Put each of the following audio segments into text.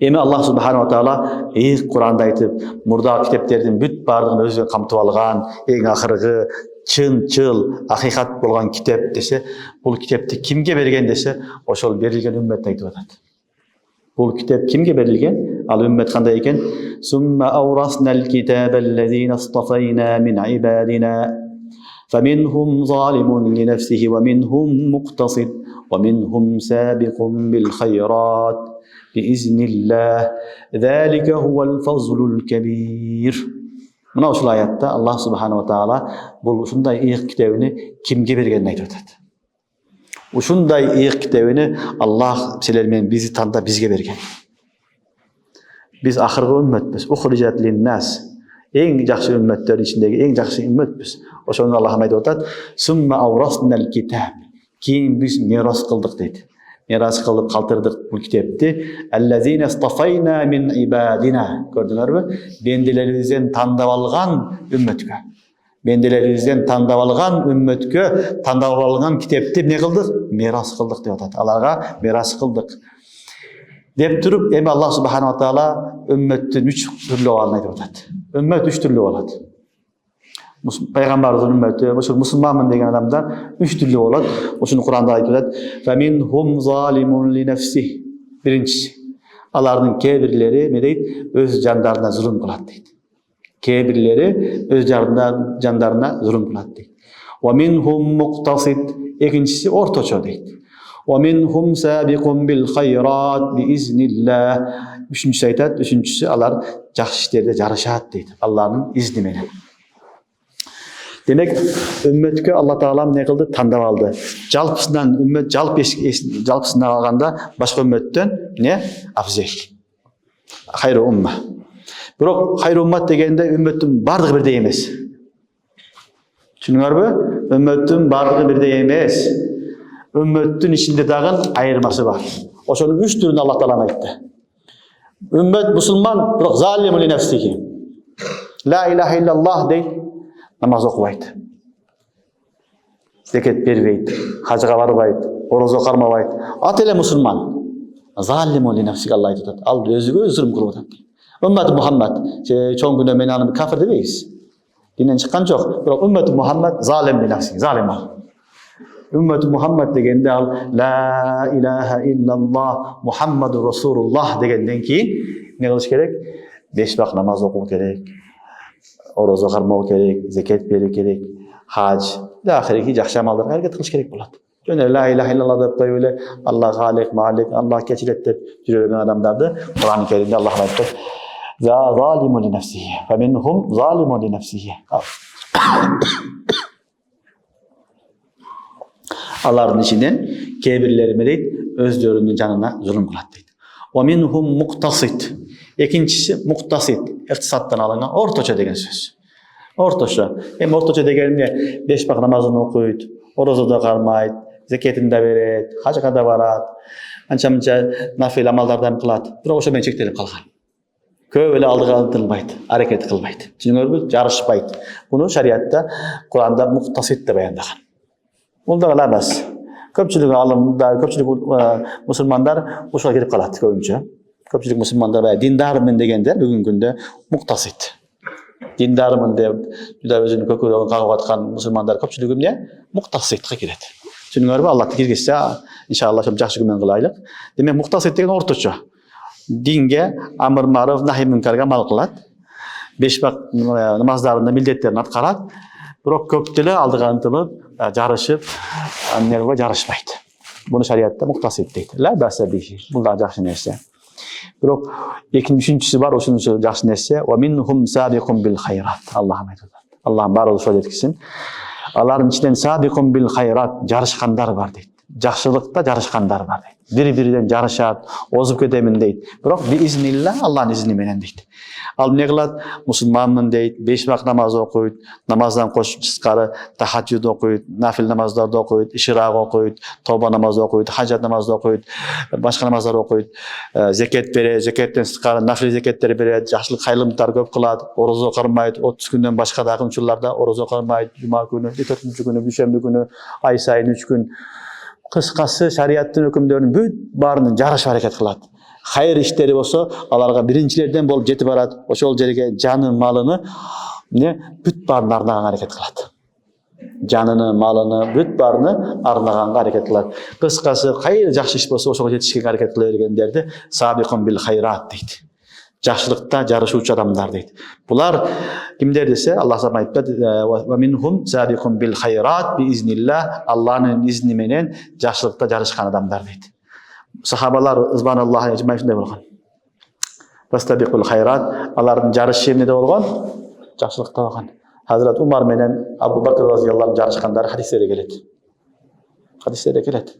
Эми Аллах Субханаху ва Таала Кур'анда айтып, мурда китептердин бүт бардыгын өзү камтып алган, эң акыркы чын акыйкат болгон китеп десе, бул китепти кимге берген десе, ошол берилген үммет айтып атат. Бул китеп кимге берилген? Ал үммет кандай экен? Сумма аураснал китабаллазина истафайна мин ибадина فمنهم ظالم لنفسه ومنهم مقتصد ومنهم سابق بالخيرات بإذن الله ذلك هو الفضل الكبير. Мына ушул аятта Аллах Субханаху ва Таала бул ушундай ыйык китебини кимге бергенин айтып атат. Ушундай ыйык китебини Аллах силер менен бизди тандап бизге берген. Биз акыркы үммөтбүз. Ухрижат линнас. Эң жакшы үммөттөрдүн ичиндеги эң жакшы үммөтбүз. Ошону Аллах айтып атат. Сумма авраснал китаб. Кийин биз мирас кылдык дейт. Мирас кылып калтырдык бул китепти. Аллазина истафайна мин ибадина. Көрдүңөрбү? Бенделерибизден тандап алган үммөткө. Бенделерибизден тандап алган үммөткө тандап алган китепти эмне кылдык? Мирас кылдык деп атат. Аларга мирас кылдык. Деп туруп, эми Аллах Субханаху ва Таала үммөттүн 3 түрлүү болганын айтып атат. Үммөт 3 түрлүү болот. Пайгамбардын үммөтү, ошол мусулманмын деген адамдар 3 түрлүү болот. Ошону Кур'анда айтып атат. Фаминхум залимун ли нафси. Биринчиси, алардын кээ бирлери эмне дейт? Өз жандарына зулум кылат дейт. Кээ бирлери өз жандарына зулум кылат дейт. Ва минхум муктасид. Экинчиси орточо дейт. وَمِنْهُمْ سَابِقٌ بِالْخَيْرَاتِ بِإِذْنِ اللَّهِ. Üçüncüsü aytat, üçüncüsü alar жақсы işlerde жарышат дейді. Allah'ın izni менен. Demek ümmetke Allah Teala ne kıldı? Tandap aldı. Жалпысынан ümmet жалпысынан алганда başka ümmetten ne? Afzel. Hayru umma. Bırak hayru ummat degende ümmetin bardығы birde емес. Düşünüyor mu? Ümmetin bardығы birde емес. Ümmetin içinde dağın ayırması var. O şunun 3 türünü Allah Teala aytты. Ümmet Müslüman, bırak zalimun li nefsihi. La ilahe illallah deyip namaz okubaydı. Zekat berбейт, hacıga barбайт, oroza okarmabайт. At ele Müslüman. Zalimun li nefsihi Allah aytdı. Al özüge zulüm kılıp atат. Ümmet Muhammed, çoğun günde men anı kafir demeyiz. Dinden çıkan çok. Bırak ümmet Muhammed zalim li nefsihi, zalim al. Ümmet Muhammed degende al la ilahe illallah Muhammedur Resulullah degenden keyin ne kılış gerek? 5 vakit namaz okumak gerek. Oroza okarmak gerek, zekat bermek gerek, hac, ahireki жақсы амалдарга аракет кылыш керек болот. Жөн la ilahe illallah деп öyle Allah halik, malik, Allah keçiret деп жүрөгөн адамдарды Kur'an-ı Kerim'de Allah aytты. Za zalimun li nefsihi. Fe minhum zalimun li nefsihi. Allah'ın içinden kebirlerime deyip özlerinin canına zulüm kılat deyip. O minhum muktasit. İkincisi muktasit. İktisattan alınan ortaça degen söz. Ortaça. Hem ortaça degen ne? 5 vakit namazını okuyut, orozada kalmayıt, zeketini de veret, hacıga da varat, ança nafil amallardan kılat. Bırak oşa ben çektirip kalgan. Köyle aldığı aldırılmaydı, hareket kılmaydı. Çünkü jarışmaydı. Bunu şeriatta, Kur'an'da muktasit de beyandagan. Bunda alamaz. Köpçülük alımda, köpçülük Müslümanlar uşağa gidip kalat köpünce. Köpçülük Müslümanlar veya dindarımın degende bugün günde muktasit. Dindarımın de juda özünü köküyle kağıp atkan Müslümanlar köpçülük ne? Muktasit'e giredi. Çünkü Allah girgizse inşallah çok жақсы günmen kılaylık. Demek muktasit degen ortaça. Dinge amr maruf nahi münkarga mal kılat. 5 vakit namazlarında mildetlerini atkarat. Bırak köptüle aldığı antılıp жарышып, аннерге жарышпайды. Bunu şeriatta muktasit deydi. La ba'sa bihi. Bunlar жақсы нәрсе. Бирок üçüncüsü var, oşunun жақсы нәрсе. Wa minhum sabiqun bil hayrat. Allah'ım aytdı. Allah'ım bari şöyle etkisin. Алардын içinden sabiqun bil hayrat жарышкандар бар deydi. Жақсылыкта жарышкандар бар deydi. Biri-birinden жарышат, ozуп кетемин deydi. Бирок biiznillah Allah'ın izni менен deydi. Al ne kılat? Müslümanmın deyit, 5 vakit namaz okuyut, namazdan koşup çıkarı, tahajjud okuyut, nafil namazlarda okuyut, işrak okuyut, toba namazı okuyut, hacet namazı okuyut, başka namazlar okuyut, zekat bere, zekatten çıkarı, nafil zekatleri bere, жақсылык hayırlımlar köp kılat, oroza okarmayıt, 30 günden başka da akınçılarda oroza okarmayıt, cuma günü, 4. günü, düşembe günü, ay sayın 3 gün. Kıskası şeriattın hükümlerinin büyük barının жарыш hareket kılat. Hayır işleri olsa alarga birinçilerden bolup jetip barat. Oşol жерге жаны, малыны бүт барын арнаган аракет кылат. Жаныны, малыны, бүт барыны арнаганга аракет кылат. Кыскасы, кайыр жакшы иш болсо ошого жетишке аракет кыла бергендерди сабикун бил хайрат дейт. Жакшылыкта жарышуучу адамдар дейт. Булар кимдер десе, Аллах сабан айтты, "Ва минхум сабикун бил хайрат биизнилlah", Аллахнын изни менен жакшылыкта жарышкан адамдар дейт. Сахабалар ызбаналлахи ажмаин шундай болгон. Фастабикул хайрат, алардын жарышы эмнеде болгон? Жакшылыкта болгон. Hazrat Umar менен Абу Бакр разияллаху жарышкандары хадистерде келет. Хадистерде келет.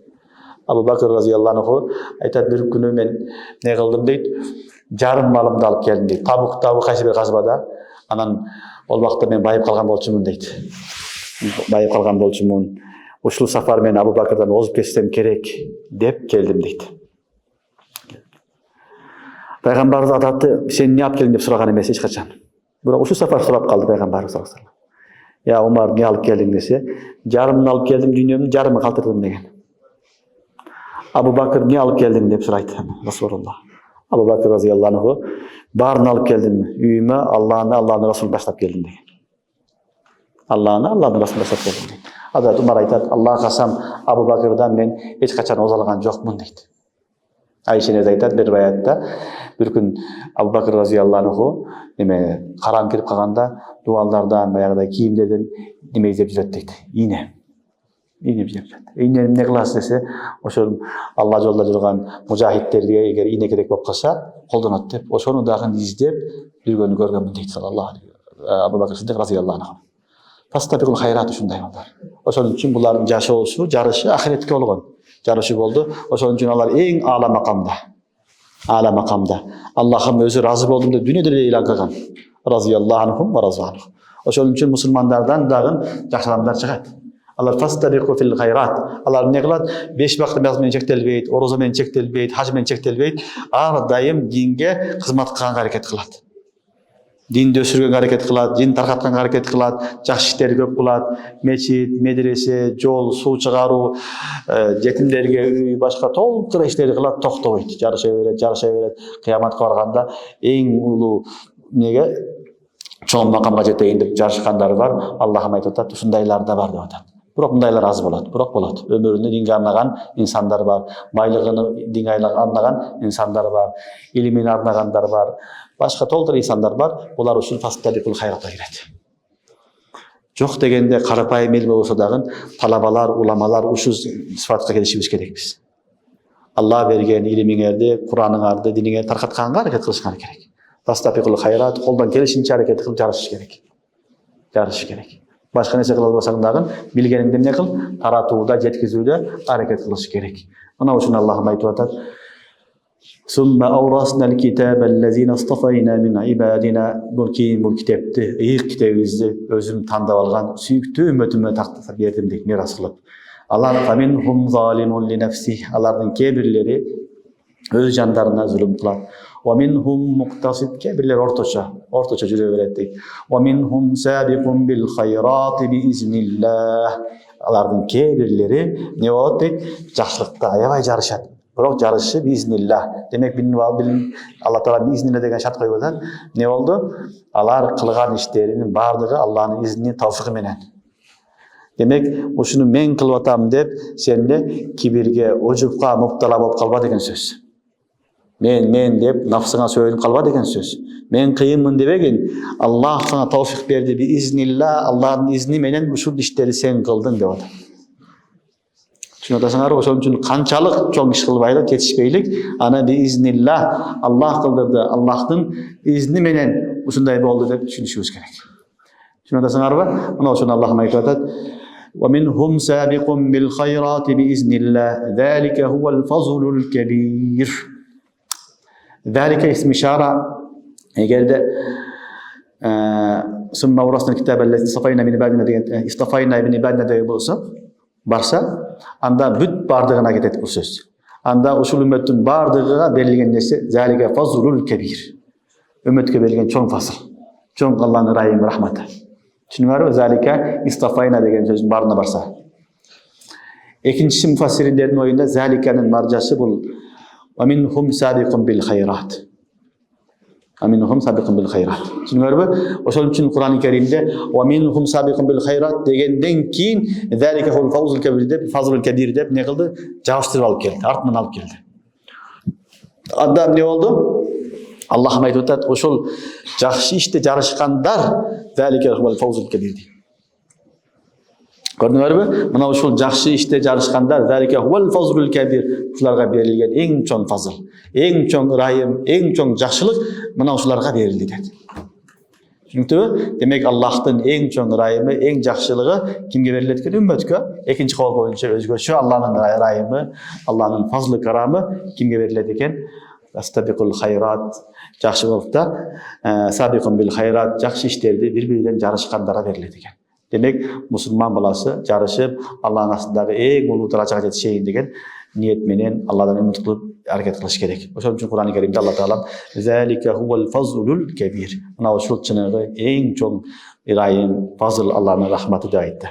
Абу Бакр разияллаху айтат, бир күнү мен не кылдым дейт, жарым малымды алып келдим дейт. Табуктагы кайсы бир казбада, анан ол убакта мен байып калган болчумун дейт. Байып калган болчумун. Ушул сафар мен Абу Бакрдан озуп кетсем керек деп келдим дейт. Пайгамбарыбыз ататты, сен не алып келдиң деп сураган эмес эч качан. Бирок ушул сафар сурап калды пайгамбарыбыз саллаллаху алейхи ва саллям. Я Умар, не алып келдиң десе, жарымын алып келдим, дүйнөмдүн жарымын калтырдым деген. Абу Бакр, не алып келдиң деп сурайт Расулуллах. Абу Бакр разияллаху анху, барын алып келдим, үйүмө Аллахны Расулун баштап келдим деген. Аллахны Расулун баштап келдим деген. Hazrat Umar aytат, Аллах касам, Абу Бакрдан мен эч качан озалган жокмун дейт. Айшенез айтат бир баятта, бир күн Абу Бакр разияллаху анху караң кирип калганда дуалдардан, баягыдай кийимдерден неме издеп жүрөт дейт. Ийне издеп жүрөт. Ийне эмне кыласыз десе, ошол Алла жолунда жүргөн мужахидтерге эгер ийне керек болуп калса, колдонот деп, ошону дагы издеп жүргөнү көргөнмүн дейт саллаллаху алейхи. Абу Бакр Сиддик разияллаху анху. Фастабикул хайрат ушундай балдар. Ошол үчүн булардын жашоосу, жарышы ахиретке болгон. Жарышы болду. Ошол үчүн алар эң аала макамда. Аала макамда. Аллахым өзү разы болдум деп дүйнөдө эле элан кылган. Разияллаху анхум ва разиаллаху. Ошол үчүн мусулмандардан дагы жакшы адамдар чыгат. Алар фастабику фил хайрат. Алар эмне кылат? 5 вакыт намаз менен чектелбейт, орозо менен чектелбейт, хаж менен чектелбейт. Ар дайым динге кызмат кылганга аракет кылат. Динди өсүргөнгө аракет кылат, дин таркатканга аракет кылат, жакшы иштер көп кылат, мечит, медресе, жол, суу чыгаруу, жетимдерге үй, башка толтура иштерди кылат, токтобойт. Жарыша берет. Кыяматка барганда эң улуу неге чоң макамга жетейин деп жарышкандар бар. Аллахым айтып атат, ушундайлар да бар деп атат. Бирок мындайлар аз болот, болот. Өмүрүнү динге арнаган инсандар бар, байлыгын динге арнаган инсандар бар, илимин арнагандар бар. Башка толтура инсандар бар, булар ушул фастабикул хайратка кирет. Жок дегенде карапайым эл болсо дагы талабалар, уламалар ушул сыфатка келишибиз керек биз. Алла берген илимиңерди, Кураныңарды, диниңерди таркатканга аракет кылышыңар керек. Фастабикул хайрат, колдон келишинче аракет кылып жарышыш керек. Жарышыш керек. Башка нерсе кыла албасаң дагы билгениңди эмне кыл? Таратууда, жеткизүүдө аракет кылыш керек. Мына ушуну Аллахым айтып атат. ثم أورثنا الكتاب الذين اصطفينا من عبادنا. Бул китепти, ыйык китебибизди өзүм тандап алган сүйүктүү үммөтүмө тактап бердим дейт мирас кылып. Алар фаминхум залимун ли нафси. Алардын кээ-бирлери өз жандарына зулум кылат. Ва минхум муктасид. Кээ-бирлер орточо жүрө берет дейт. Ва минхум сабикун бил хайрати биизнилlah. Алардын кээ-бирлери не болот дейт? Жакшылыкта аябай жарышат. Бирок жарышы биизнилlah. Демек Алла Таала биизнилlah деген шарт коюп атат. Не болду? Алар кылган иштеринин бардыгы Алланын изни, тавфигы менен. Демек, ушуну мен кылып атам деп, сен кибирге, ожупка муптала болуп калба деген сөз. Мен деп нафсыңа сөйлөнүп калба деген сөз. Мен кыйынмын дебегин. Аллах сага тавфик берди биизнилlah. Алланын изни менен ушул иштерди сен кылдың деп атат. Атасыңар, ошол үчүн канчалык чоң иш кылбайлык, кетишпейлик, аны биизнилlah, Аллах кылдырды, Аллахтын изни менен ушундай болду деп түшүнүшүбүз керек. Атасыңарбы? Мына ошону Аллахым айтып атат. Wa minhum sabiqun bil khayrati biiznillah. Zalika huwal fazlul kabir. Zalika ismi ishara. Эгерде summa awrasna kitaba allazi istafayna min ibadina деген istafayna min ibadina деген болсо, барса, анда бүт бардыгына кетет бул сөз. Анда ушул үммөттүн бардыгына берилген нерсе залика фазлул кабир. Үммөткө берилген чоң фазыл. Чоң Алланын райым рахматы. Түшүнүңөрбү? Залика истафайна деген сөздүн баарына барса. Экинчиси муфассириндердин оюнда заликанын маржасы бул Ve minhum sabiqun bil hayrat. Aminuhum sabiqun bil hayrat. Düşünürmü? Oşol için Kur'an-ı Kerim'de ve minhum sabiqun bil hayrat degenden keyin zalika hul fawzul kebir dep, fazlul kebir dep ne kıldı? Cağıştırıp alıp geldi. Artından alıp geldi. Adam ne oldu? Allah'ım aytып atat, oşol жақсы işte jarışkanlar zalika hul fawzul kebir deydi. Gördüңөрбү? Mına uşul жақсы işte jarışkanlar zalika hul fawzul kebir. Şularga berilgen eng çoň fazıl, eng çoň ırayım, eng çoň jakşylyk mına uşularga berildi dedi. Çünkü demek Allah'tan eng çoň ırayımı, eng jakşylygy kimge berilet eken ümmetke? Ekinci kol boyunca özgöçü Allah'ın ırayımı, Allah'ın fazlı karamı kimge berilet eken? Astabiqul hayrat, jakşylykta sabiqun bil hayrat, jakşı işlerdi birbirinden jarışkanlara berilet eken. Demek Müslüman balası jarışıp Allah'ın astındagy eng uluu darajaga jetişeyin degen niyet menen Allah'dan ümit kılıp hareket kılış gerek. Oşun için Kur'an-ı Kerim'de Allah Teala "Zalika huvel fazlul kebir." Mına uşul çınığı eng çoň irayim, fazıl Allah'ın rahmeti de aytdı.